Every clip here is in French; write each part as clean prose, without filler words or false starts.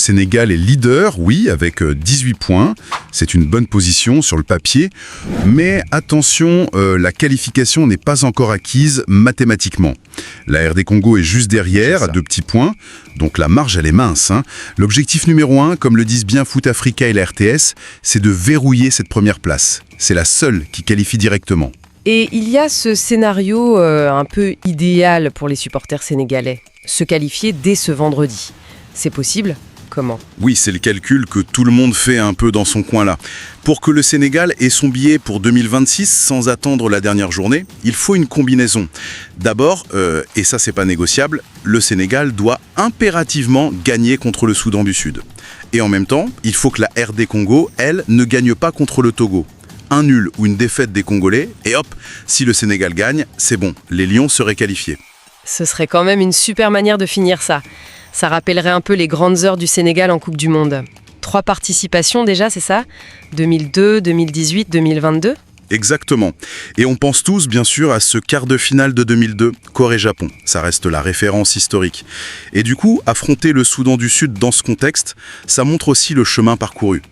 Sénégal est leader, oui, avec 18 points. C'est une bonne position sur le papier. Mais attention, la qualification n'est pas encore acquise mathématiquement. La RD Congo est juste derrière, à 2 petits points. Donc la marge, elle est mince. L'objectif numéro 1, comme le disent bien Foot Africa et la RTS, c'est de verrouiller cette première place. C'est la seule qui qualifie directement. Et il y a ce scénario un peu idéal pour les supporters sénégalais. Se qualifier dès ce vendredi. C'est possible ? Comment ? Oui, c'est le calcul que tout le monde fait un peu dans son coin là. Pour que le Sénégal ait son billet pour 2026 sans attendre la dernière journée, il faut une combinaison. D'abord, et ça c'est pas négociable, le Sénégal doit impérativement gagner contre le Soudan du Sud. Et en même temps, il faut que la RD Congo, elle, ne gagne pas contre le Togo. Un nul ou une défaite des Congolais, et hop, si le Sénégal gagne, c'est bon, les Lions seraient qualifiés. Ce serait quand même une super manière de finir ça. Ça rappellerait un peu les grandes heures du Sénégal en Coupe du Monde. 3 participations déjà, c'est ça ? 2002, 2018, 2022 ? Exactement. Et on pense tous, bien sûr, à ce quart de finale de 2002, Corée-Japon. Ça reste la référence historique. Et du coup, affronter le Soudan du Sud dans ce contexte, ça montre aussi le chemin parcouru.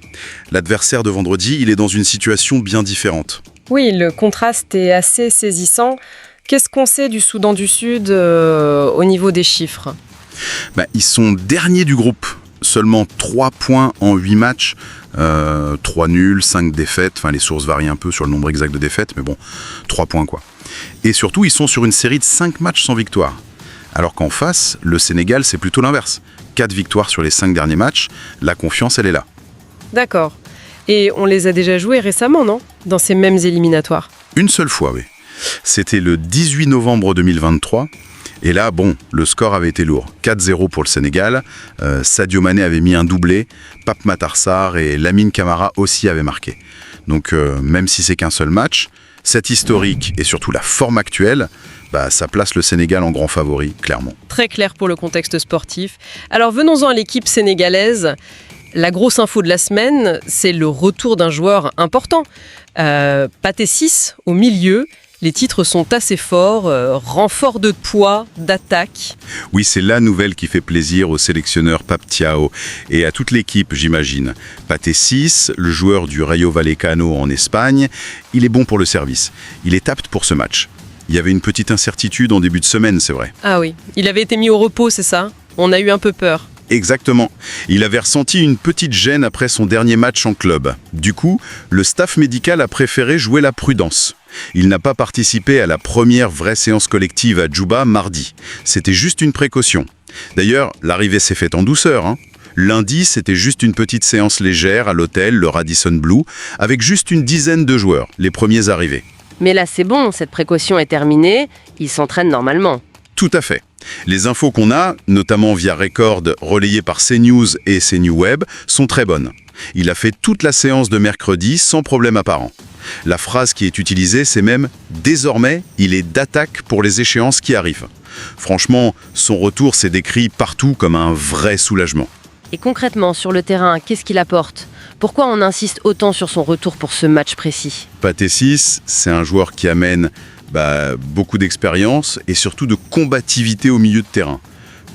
L'adversaire de vendredi, il est dans une situation bien différente. Oui, le contraste est assez saisissant. Qu'est-ce qu'on sait du Soudan du Sud au niveau des chiffres ? Ils sont derniers du groupe. Seulement 3 points en 8 matchs. 3 nuls, 5 défaites. Enfin, les sources varient un peu sur le nombre exact de défaites, mais bon, 3 points quoi. Et surtout, ils sont sur une série de 5 matchs sans victoire. Alors qu'en face, le Sénégal, c'est plutôt l'inverse. 4 victoires sur les 5 derniers matchs. La confiance, elle est là. D'accord. Et on les a déjà joués récemment, non ? Dans ces mêmes éliminatoires ? Une seule fois, oui. C'était le 18 novembre 2023. Et là, le score avait été lourd. 4-0 pour le Sénégal. Sadio Mané avait mis un doublé. Pape Matar Sarr et Lamine Camara aussi avaient marqué. Donc, même si c'est qu'un seul match, cet historique et surtout la forme actuelle, ça place le Sénégal en grand favori, clairement. Très clair pour le contexte sportif. Alors, venons-en à l'équipe sénégalaise. La grosse info de la semaine, c'est le retour d'un joueur important. Pathé Ciss au milieu. Les titres sont assez forts, renfort de poids, d'attaque. Oui, c'est la nouvelle qui fait plaisir au sélectionneur Pape Thiaw et à toute l'équipe, j'imagine. Pathé Ciss, le joueur du Rayo Vallecano en Espagne, il est bon pour le service. Il est apte pour ce match. Il y avait une petite incertitude en début de semaine, c'est vrai. Ah oui, il avait été mis au repos, c'est ça ? On a eu un peu peur. Exactement. Il avait ressenti une petite gêne après son dernier match en club. Du coup, le staff médical a préféré jouer la prudence. Il n'a pas participé à la première vraie séance collective à Djouba mardi. C'était juste une précaution. D'ailleurs, l'arrivée s'est faite en douceur. Lundi, c'était juste une petite séance légère à l'hôtel, le Radisson Blu, avec juste une dizaine de joueurs, les premiers arrivés. Mais là, c'est bon, cette précaution est terminée, il s'entraîne normalement. Tout à fait. Les infos qu'on a, notamment via Record, relayées par CNews et CNewWeb, sont très bonnes. Il a fait toute la séance de mercredi sans problème apparent. La phrase qui est utilisée, c'est même « Désormais, il est d'attaque pour les échéances qui arrivent ». Franchement, son retour s'est décrit partout comme un vrai soulagement. Et concrètement, sur le terrain, qu'est-ce qu'il apporte ? Pourquoi on insiste autant sur son retour pour ce match précis ? Pathé Ciss, c'est un joueur qui amène beaucoup d'expérience et surtout de combativité au milieu de terrain.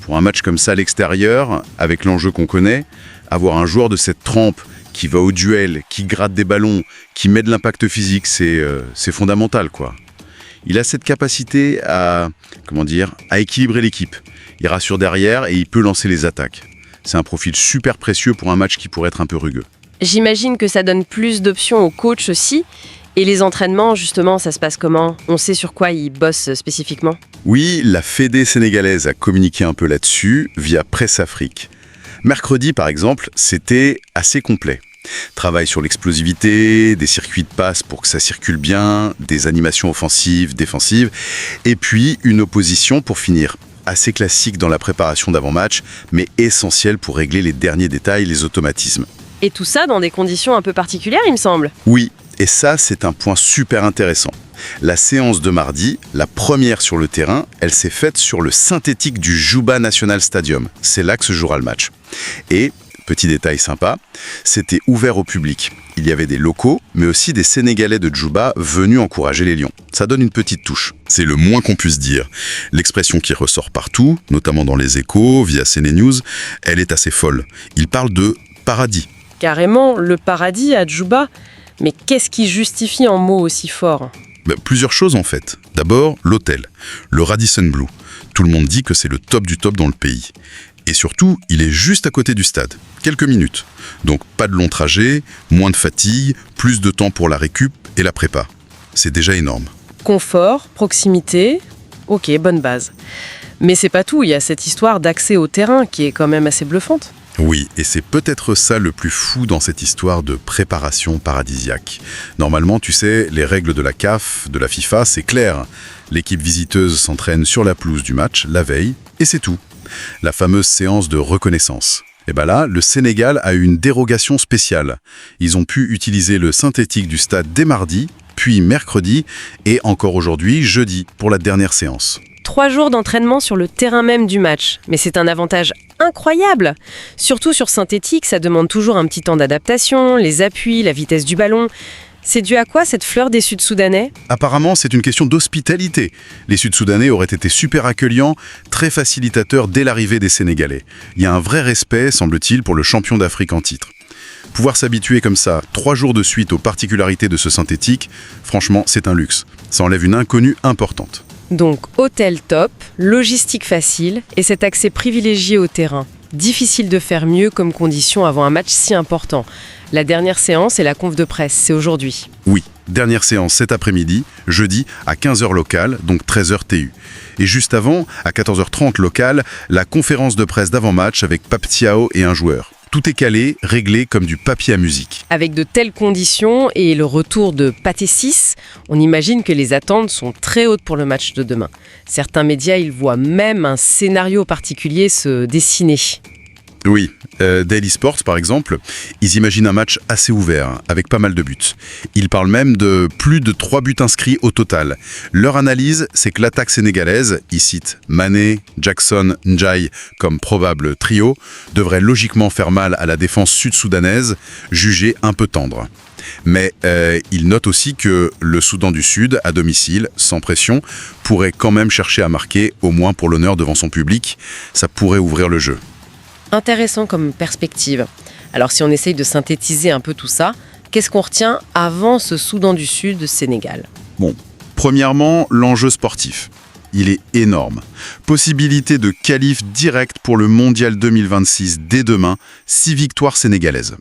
Pour un match comme ça à l'extérieur, avec l'enjeu qu'on connaît, avoir un joueur de cette trempe qui va au duel, qui gratte des ballons, qui met de l'impact physique, c'est fondamental, quoi. Il a cette capacité à équilibrer l'équipe. Il rassure derrière et il peut lancer les attaques. C'est un profil super précieux pour un match qui pourrait être un peu rugueux. J'imagine que ça donne plus d'options aux coachs aussi. Et les entraînements, justement, ça se passe comment ? On sait sur quoi ils bossent spécifiquement ? Oui, la Fédé sénégalaise a communiqué un peu là-dessus via Presse Afrique. Mercredi, par exemple, c'était assez complet. Travail sur l'explosivité, des circuits de passe pour que ça circule bien, des animations offensives, défensives, et puis une opposition pour finir. Assez classique dans la préparation d'avant-match, mais essentiel pour régler les derniers détails, les automatismes. Et tout ça dans des conditions un peu particulières, il me semble. Oui. Et ça, c'est un point super intéressant. La séance de mardi, la première sur le terrain, elle s'est faite sur le synthétique du Djouba National Stadium. C'est là que se jouera le match. Et Petit détail sympa, c'était ouvert au public. Il y avait des locaux, mais aussi des Sénégalais de Djouba venus encourager les Lions. Ça donne une petite touche. C'est le moins qu'on puisse dire. L'expression qui ressort partout, notamment dans les échos, via CNews, elle est assez folle. Il parle de paradis. Carrément, le paradis à Djouba. Mais qu'est-ce qui justifie un mot aussi fort ? Plusieurs choses en fait. D'abord, l'hôtel, le Radisson Blu. Tout le monde dit que c'est le top du top dans le pays. Et surtout, il est juste à côté du stade, quelques minutes. Donc pas de long trajet, moins de fatigue, plus de temps pour la récup et la prépa. C'est déjà énorme. Confort, proximité, ok, bonne base. Mais c'est pas tout, il y a cette histoire d'accès au terrain qui est quand même assez bluffante. Oui, et c'est peut-être ça le plus fou dans cette histoire de préparation paradisiaque. Normalement, tu sais, les règles de la CAF, de la FIFA, c'est clair. L'équipe visiteuse s'entraîne sur la pelouse du match, la veille, et c'est tout. La fameuse séance de reconnaissance. Et là, le Sénégal a eu une dérogation spéciale. Ils ont pu utiliser le synthétique du stade dès mardi, puis mercredi, et encore aujourd'hui, jeudi, pour la dernière séance. 3 jours d'entraînement sur le terrain même du match. Mais c'est un avantage incroyable. Surtout sur synthétique, ça demande toujours un petit temps d'adaptation, les appuis, la vitesse du ballon. C'est dû à quoi cette fleur des Sud-Soudanais ? Apparemment, c'est une question d'hospitalité. Les Sud-Soudanais auraient été super accueillants, très facilitateurs dès l'arrivée des Sénégalais. Il y a un vrai respect, semble-t-il, pour le champion d'Afrique en titre. Pouvoir s'habituer comme ça, 3 jours de suite aux particularités de ce synthétique, franchement, c'est un luxe. Ça enlève une inconnue importante. Donc, hôtel top, logistique facile et cet accès privilégié au terrain. Difficile de faire mieux comme condition avant un match si important. La dernière séance et la conf de presse, c'est aujourd'hui. Oui, dernière séance cet après-midi, jeudi, à 15h locale, donc 13h TU. Et juste avant, à 14h30 locale, la conférence de presse d'avant-match avec Pape Thiaw et un joueur. Tout est calé, réglé comme du papier à musique. Avec de telles conditions et le retour de Pathé 6, on imagine que les attentes sont très hautes pour le match de demain. Certains médias, ils voient même un scénario particulier se dessiner. Oui, Daily Sports par exemple, ils imaginent un match assez ouvert, avec pas mal de buts. Ils parlent même de plus de 3 buts inscrits au total. Leur analyse, c'est que l'attaque sénégalaise, ils citent Mané, Jackson, Ndiaye comme probable trio, devrait logiquement faire mal à la défense sud-soudanaise, jugée un peu tendre. Mais ils notent aussi que le Soudan du Sud, à domicile, sans pression, pourrait quand même chercher à marquer, au moins pour l'honneur devant son public. Ça pourrait ouvrir le jeu. Intéressant comme perspective. Alors si on essaye de synthétiser un peu tout ça, qu'est-ce qu'on retient avant ce Soudan du Sud-Sénégal ? Bon, premièrement, l'enjeu sportif. Il est énorme. Possibilité de qualif direct pour le Mondial 2026 dès demain, 6 victoires sénégalaises.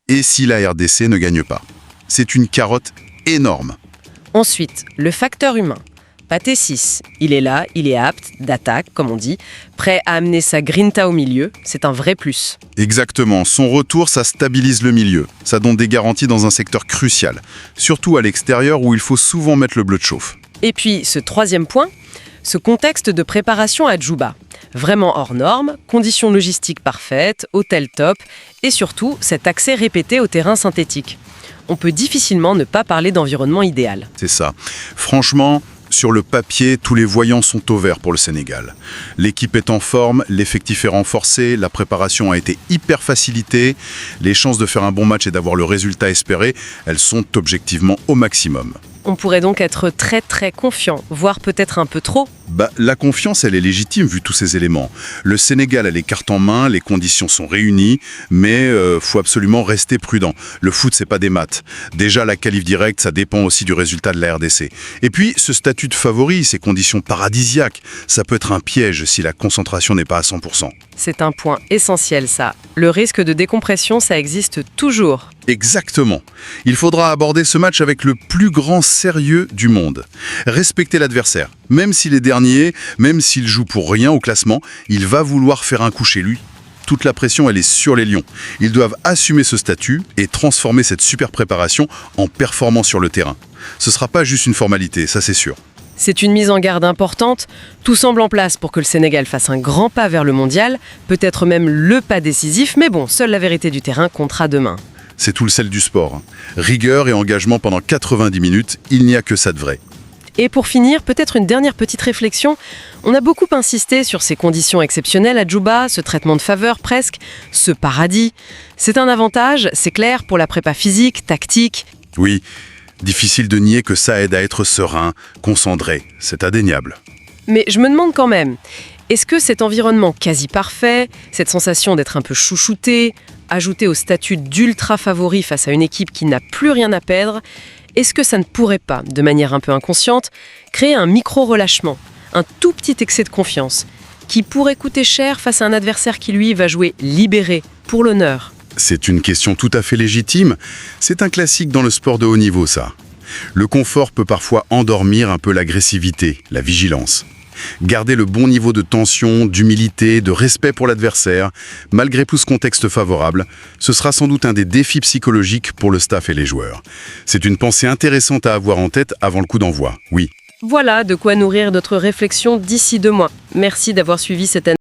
Et si la RDC ne gagne pas ? C'est une carotte énorme. Ensuite, le facteur humain. Pathé 6, il est là, il est apte, d'attaque, comme on dit, prêt à amener sa grinta au milieu, c'est un vrai plus. Exactement, son retour, ça stabilise le milieu. Ça donne des garanties dans un secteur crucial, surtout à l'extérieur où il faut souvent mettre le bleu de chauffe. Et puis, ce troisième point, ce contexte de préparation à Djouba. Vraiment hors norme, conditions logistiques parfaites, hôtel top, et surtout, cet accès répété au terrain synthétique. On peut difficilement ne pas parler d'environnement idéal. C'est ça. Franchement, sur le papier, tous les voyants sont au vert pour le Sénégal. L'équipe est en forme, l'effectif est renforcé, la préparation a été hyper facilitée. Les chances de faire un bon match et d'avoir le résultat espéré, elles sont objectivement au maximum. On pourrait donc être très très confiant, voire peut-être un peu trop. La confiance, elle est légitime vu tous ces éléments. Le Sénégal a les cartes en main, les conditions sont réunies, mais faut absolument rester prudent. Le foot, c'est pas des maths. Déjà, la qualif directe, ça dépend aussi du résultat de la RDC. Et puis, ce statut de favori, ces conditions paradisiaques, ça peut être un piège si la concentration n'est pas à 100%. C'est un point essentiel, ça. Le risque de décompression, ça existe toujours. Exactement. Il faudra aborder ce match avec le plus grand sérieux du monde. Respecter l'adversaire. Même s'il est dernier, même s'il joue pour rien au classement, il va vouloir faire un coup chez lui. Toute la pression, elle est sur les Lions. Ils doivent assumer ce statut et transformer cette super préparation en performance sur le terrain. Ce ne sera pas juste une formalité, ça c'est sûr. C'est une mise en garde importante. Tout semble en place pour que le Sénégal fasse un grand pas vers le mondial, peut-être même le pas décisif, mais bon, seule la vérité du terrain comptera demain. C'est tout le sel du sport. Rigueur et engagement pendant 90 minutes, il n'y a que ça de vrai. Et pour finir, peut-être une dernière petite réflexion. On a beaucoup insisté sur ces conditions exceptionnelles à Djouba, ce traitement de faveur presque, ce paradis. C'est un avantage, c'est clair, pour la prépa physique, tactique. Oui, difficile de nier que ça aide à être serein, concentré, c'est indéniable. Mais je me demande quand même, est-ce que cet environnement quasi parfait, cette sensation d'être un peu chouchouté, ajouté au statut d'ultra favori face à une équipe qui n'a plus rien à perdre, est-ce que ça ne pourrait pas, de manière un peu inconsciente, créer un micro-relâchement, un tout petit excès de confiance, qui pourrait coûter cher face à un adversaire qui, lui, va jouer libéré, pour l'honneur? C'est une question tout à fait légitime. C'est un classique dans le sport de haut niveau, ça. Le confort peut parfois endormir un peu l'agressivité, la vigilance. Garder le bon niveau de tension, d'humilité, de respect pour l'adversaire, malgré tout ce contexte favorable, ce sera sans doute un des défis psychologiques pour le staff et les joueurs. C'est une pensée intéressante à avoir en tête avant le coup d'envoi, oui. Voilà de quoi nourrir notre réflexion d'ici 2 mois. Merci d'avoir suivi cette analyse.